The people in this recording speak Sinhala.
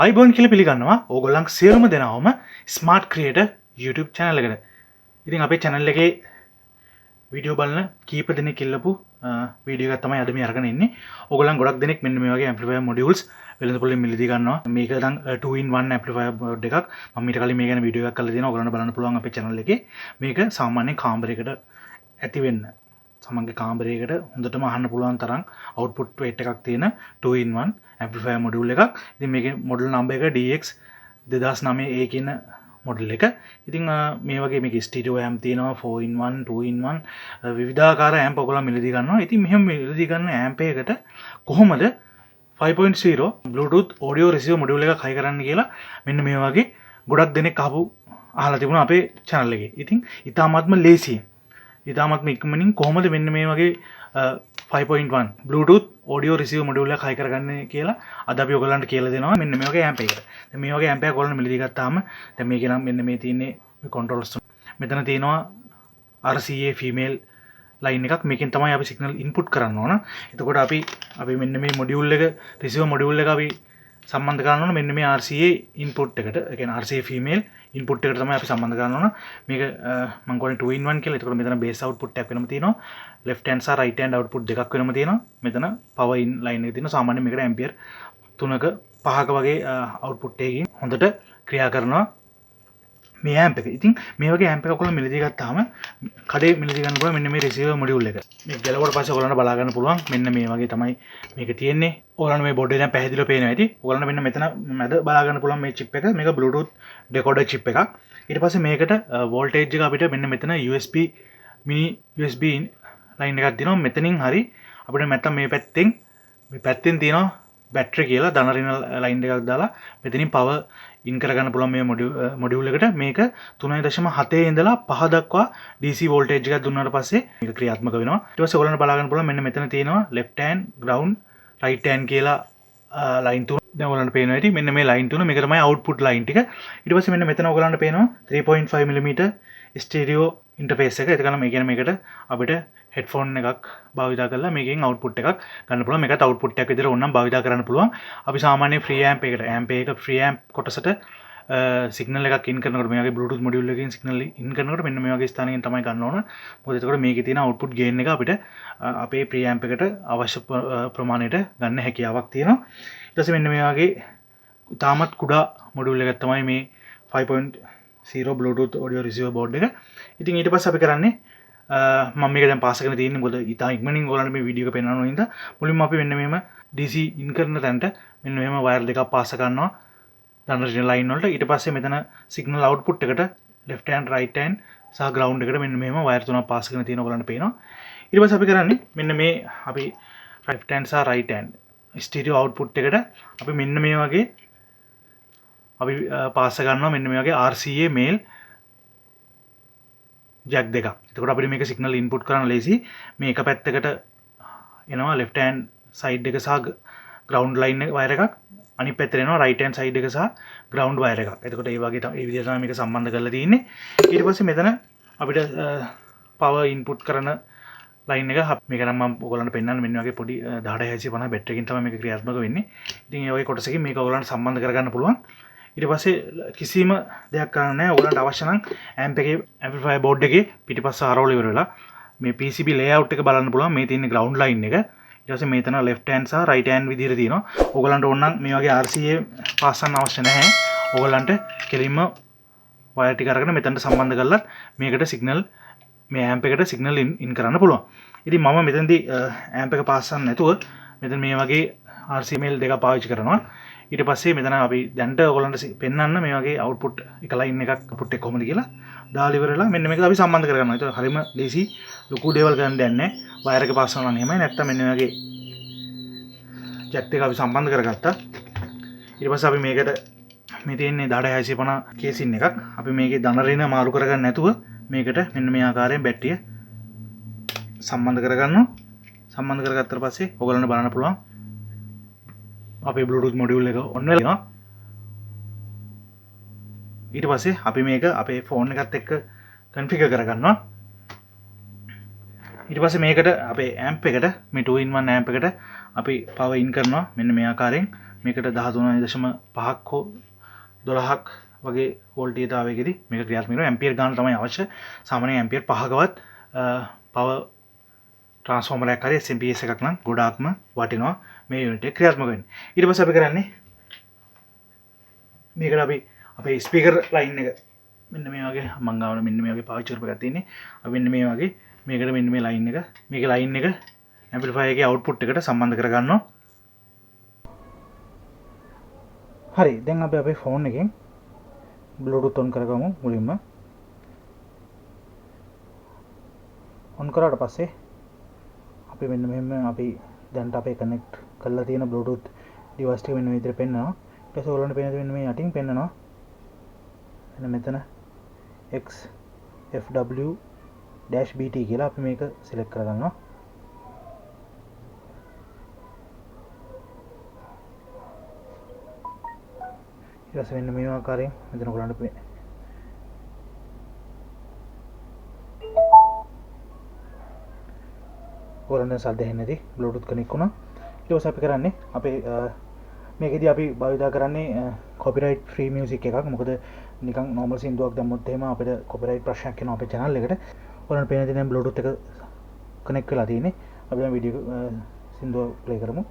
අයිබෝන් කියලා පිළිගන්නවා ඕගොල්ලන් සියලුම දෙනාම ස්මාර්ට් ක්‍රියේටර් YouTube channel එකට. ඉතින් අපේ channel එකේ වීඩියෝ බලන කීප දෙනෙක් ඉල්ලපු වීඩියෝ එකක් තමයි අද මේ අරගෙන ඉන්නේ. ඕගොල්ලන් ගොඩක් දෙනෙක් මෙන්න මේ වගේ amplifier modules වෙළඳපොළේ මිලදී ගන්නවා. මේක නම් 2-in-1 amplifier board එකක්. මම ඊට කලින් මේ ගැන වීඩියෝ එකක් කරලා තියෙනවා. ඕගොල්ලන්ට බලන්න පුළුවන් අපේ channel එකේ. මේක සාමාන්‍යයෙන් කාමරයකට ඇති වෙන්න සමග කාමරයකට හොඳටම අහන්න පුළුවන් තරම් output weight එකක් තියෙන 2-in-1 amplifier module එකක්. ඉතින් මේකේ model number එක DX 2009A කියන model එක. ඉතින් මේ වගේ මේකේ stereo amp තියෙනවා 4-in-1 2-in-1 විවිධාකාර amp ඔයගොල්ලෝ මිලදී ගන්නවා. ඉතින් මෙහෙම මිලදී ගන්න amp එකකට කොහොමද 5.0 Bluetooth audio receiver module එකක් හයි කරන්න කියලා මෙන්න මේ වගේ ගොඩක් දෙනෙක් අහලා තිබුණා අපේ channel එකේ. ඉතින් ඉතාමත්ම ලේසියි. ඉතාමත්ම ඉක්මනින් කොහොමද මෙන්න මේ වගේ 5.1 Bluetooth audio receiver module එකක් හයි කරගන්නේ කියලා අද අපි ඔයගලන්ට කියලා දෙනවා මෙන්න මේ වගේ amp එකකට. දැන් මේ වගේ amp එකක් ඔයගලන්ට මිලදී ගත්තාම දැන් මේකේ නම් මෙන්න මේ තියෙන්නේ controls. මෙතන තියෙනවා RCA female line එකක්. මේකෙන් තමයි අපි signal input කරන්න ඕන. එතකොට අපි මෙන්න මේ module එක receiver module එක අපි සම්බන්ධ කරන්න ඕන මෙන්න මේ RCA input එකට. ඒ කියන්නේ RCA female input එකට තමයි අපි සම්බන්ධ කරන්න ඕන. මේක මම කියන්නේ 2-in-1 කියලා. එතකොට මෙතන base output එකක් වෙනම තියෙනවා. left hand සහ right hand output දෙකක් වෙනම තියෙනවා. මෙතන power in line එක තියෙනවා. සාමාන්‍යයෙන් මේකට ampere 3ක 5ක වගේ output එකකින් හොඳට ක්‍රියා කරනවා මේ amp එක. ඉතින් මේ වගේ amp එකක් ඔයගොල්ලෝ මිලදී ගත්තාම කඩේ මිලදී ගන්න පුළුවන් මෙන්න මේ receiver module එක. මේක ගැලවුවට පස්සේ ඔයගොල්ලන්ට බලා ගන්න පුළුවන් මෙන්න මේ වගේ තමයි මේක තියෙන්නේ. ඔයගොල්ලන්ට මේ බෝඩ් එක දැන් පැහැදිලිව පේනවා ඇති. ඔයගොල්ලන්ට මෙන්න මෙතන මැද බලා ගන්න පුළුවන් මේ chip එක. මේක Bluetooth decoder chip එකක්. ඊට පස්සේ මේකට voltage එක අපිට මෙන්න මෙතන USB mini USB line එකක් දෙනවා. මෙතනින් හරි අපිට නැත්තම් මේ පැත්තෙන් තියෙනවා බැටරි කියලා ධන ඍණ ලයින් එකක් දාලා මෙතනින් power in කරගන්න පුළුවන් මේ මොඩියුල් එකට. මේක 3.7 ඉඳලා 5 දක්වා DC voltage එකක් දුන්නාට පස්සේ මේක ක්‍රියාත්මක වෙනවා. ඊට පස්සේ ඔයගොල්ලන්ට බලා ගන්න පුළුවන් මෙන්න මෙතන තියෙනවා left hand ground right hand කියලා line තුන. දැන් ඔයගොල්ලන්ට පේනවා ඇති මෙන්න මේ line තුන. මේක තමයි output line ටික. ඊට පස්සේ මෙන්න මෙතන ඔයගොල්ලන්ට පේනවා 3.5 mm stereo interface එක. එතකම මේ කියන්නේ මේකට අපිට headphone එකක් භාවිතා කරලා මේකෙන් output එකක් ගන්න පුළුවන්. මේකත් output එකක් විදිහට ඕනනම් භාවිතා කරන්න පුළුවන්. අපි සාමාන්‍යයෙන් free amp එකක free amp කොටසට signal එකක් in කරනකොට මේ වගේ Bluetooth module එකකින් signal in කරනකොට මෙන්න මේ වගේ ස්ථානයකින් තමයි ගන්න ඕන. මොකද එතකොට මේකේ තියෙන output gain එක අපිට අපේ free amp එකට අවශ්‍ය ප්‍රමාණයට ගන්න හැකියාවක් තියෙනවා. ඊට පස්සේ මෙන්න මේ වගේ තාමත් කුඩා module එකක් තමයි මේ 5.0 Bluetooth audio receiver board එක. ඉතින් ඊට පස්සේ අපි කරන්නේ මම මේක දැන් පාස් කරගෙන තියෙන්නේ මොකද ඉතා ඉක්මනින් ඔයාලට මේ වීඩියෝ එක පෙන්වන්න ඕන නිසා මුලින්ම අපි මෙන්න මෙහෙම DC in කරන තැනට මෙන්න මෙහෙම වයර් දෙකක් පාස් කරනවා ධන ඍණ ලයින් වලට. ඊට පස්සේ මෙතන සිග්නල් අවුට්පුට් එකට left hand right hand සහ ground එකට මෙන්න මෙහෙම වයර් තුනක් පාස් කරගෙන තියෙන ඔයාලට පේනවා. ඊට පස්සේ අපි කරන්නේ මෙන්න මේ අපි left hand සහ right hand stereo output එකට අපි මෙන්න මේ වගේ අපි පාස් කරනවා මෙන්න මේ වගේ RCA male jack දෙකක්. එතකොට අපිට මේක signal input කරන්න ලේසි. මේ එක පැත්තකට එනවා left hand side එක සහ ground line එක wire එකක්. අනිත් පැත්තට එනවා right hand side එක සහ ground wire එකක්. එතකොට ඒ වගේ මේ විදිහට තමයි මේක සම්බන්ධ කරලා තියෙන්නේ. ඊට පස්සේ මෙතන අපිට power input කරන line එක මේක නම් මම ඔයගොල්ලන්ට පෙන්නන්න මෙන්න වගේ පොඩි 10650 බැටරි එකකින් තමයි මේක ක්‍රියාත්මක වෙන්නේ. ඉතින් ඒ වගේ කොටසකින් මේක ඔයගොල්ලන්ට සම්බන්ධ කරගන්න පුළුවන්. ඊට පස්සේ කිසිම දෙයක් කරන්න නැහැ. ඔයගලන්ට අවශ්‍ය නම් amp එකේ amplifier board එකේ පිටිපස්ස ආරවල ඉවර වෙලා මේ PCB layout එක බලන්න පුළුවන්. මේ තියෙන ground line එක. ඊට පස්සේ මෙතන left hand සහ right hand විදිහට තියෙනවා. ඔයගලන්ට ඕන නම් මේ වගේ RCA පාස් කරන්න අවශ්‍ය නැහැ. ඔයගලන්ට කෙලින්ම wire ටික අරගෙන මෙතනට සම්බන්ධ කරලා මේකට signal මේ amp එකට signal in කරන්න පුළුවන්. ඉතින් මම මෙතනදී amp එක පාස් කරන්න නැතුව මෙතන මේ වගේ RCA mail දෙක පාවිච්චි කරනවා. ඊට පස්සේ මෙතන අපි දැන්ට ඔයගොල්ලන්ට පෙන්වන්න මේ වගේ output එක line එකක් output එක කොහොමද කියලා දාලා ඉවරලා මෙන්න මේක අපි සම්බන්ධ කරගන්නවා. ඒක හරියම ලේසි. ලොකු දේවල් කරන්න දෙයක් නැහැ. වයර් එක පාස් කරනවා නම් එහෙමයි. නැත්තම් මෙන්න මේ වගේ jack එක අපි සම්බන්ධ කරගත්තා. ඊට පස්සේ අපි මේකට මේ තියෙන්නේ 10650 කේසින් එකක්. අපි මේකේ ධන ඍණ මාරු කරගන්න නැතුව මේකට මෙන්න මේ ආකාරයෙන් බැටරිය සම්බන්ධ කරගන්නවා. සම්බන්ධ කරගත්තාට පස්සේ ඔයගොල්ලන්ට බලන්න පුළුවන් අපේ Bluetooth module එක on වෙලා. ඊට පස්සේ අපි මේක අපේ phone එකත් එක්ක configure කරගන්නවා. ඊට පස්සේ මේකට අපේ amp එකට මේ 2-in-1 amp එකට අපි power in කරනවා මෙන්න මේ ආකාරයෙන් මේකට 13.5ක් හෝ 12ක් වගේ වෝල්ටේජතාවයකදී මේක ක්‍රියාත්මක වෙනවා. ඇම්පියර් ගාන තමයි අවශ්‍ය. සාමාන්‍යයෙන් ඇම්පියර් 5කවත් පවර් ට්‍රාන්ස්ෆෝමරයක් හරි SMS එකක් නම් ගොඩාක්ම වටිනවා මේ යුනිට් එක ක්‍රියාත්මක වෙන්න. ඊට පස්සේ අපි කරන්නේ මේකට අපි අපේ ස්පීකර් ලයින් එක මෙන්න මේ වගේ මං ගාවල මෙන්න මේ වගේ පාවිච්චි කරපු එකක් තියෙන්නේ. අපි මෙන්න මේ වගේ මේකට මෙන්න මේ ලයින් එක මේකේ ලයින් එක ඇම්ප්ලිෆයර් එකේ අවුට්පුට් එකට සම්බන්ධ කරගන්නවා. හරි දැන් අපි අපේ ෆෝන් එකෙන් Bluetooth on කරගමු මුලින්ම. on කරාට පස්සේ අපි මෙන්න මෙහෙම අපි දැන්ට අපේ කනෙක්ට් කරලා තියෙන Bluetooth device එක මෙන්න මේ විදිහට පෙන්නනවා. ඊට පස්සේ ඔයගොල්ලන්ට පේන මෙන්න මේ යටින් පෙන්නනවා. මෙන්න මෙතන XFW-BT කියලා අපි මේක සිලෙක්ට් කරගන්නවා. ඊට පස්සේ මෙන්න මේ ආකාරයෙන් මෙතන ඔයගොල්ලන්ට ඔයගොල්ලන්ට සද්ද ඇහෙන්නේ නැති Bluetooth කනෙක්ට් වුණා. ඊට පස්සේ අපි කරන්නේ අපේ මේකෙදී අපි භාවිතා කරන්නේ copyright free music එකක්. මොකද නිකන් normal සින්දුවක් දැම්මොත් එහෙම අපිට copyright ප්‍රශ්නයක් එනවා අපේ channel එකට. ඔයාලට පේන දේ දැන් Bluetooth එක connect වෙලා තියෙන්නේ. අපි දැන් වීඩියෝ සින්දුව play කරමු.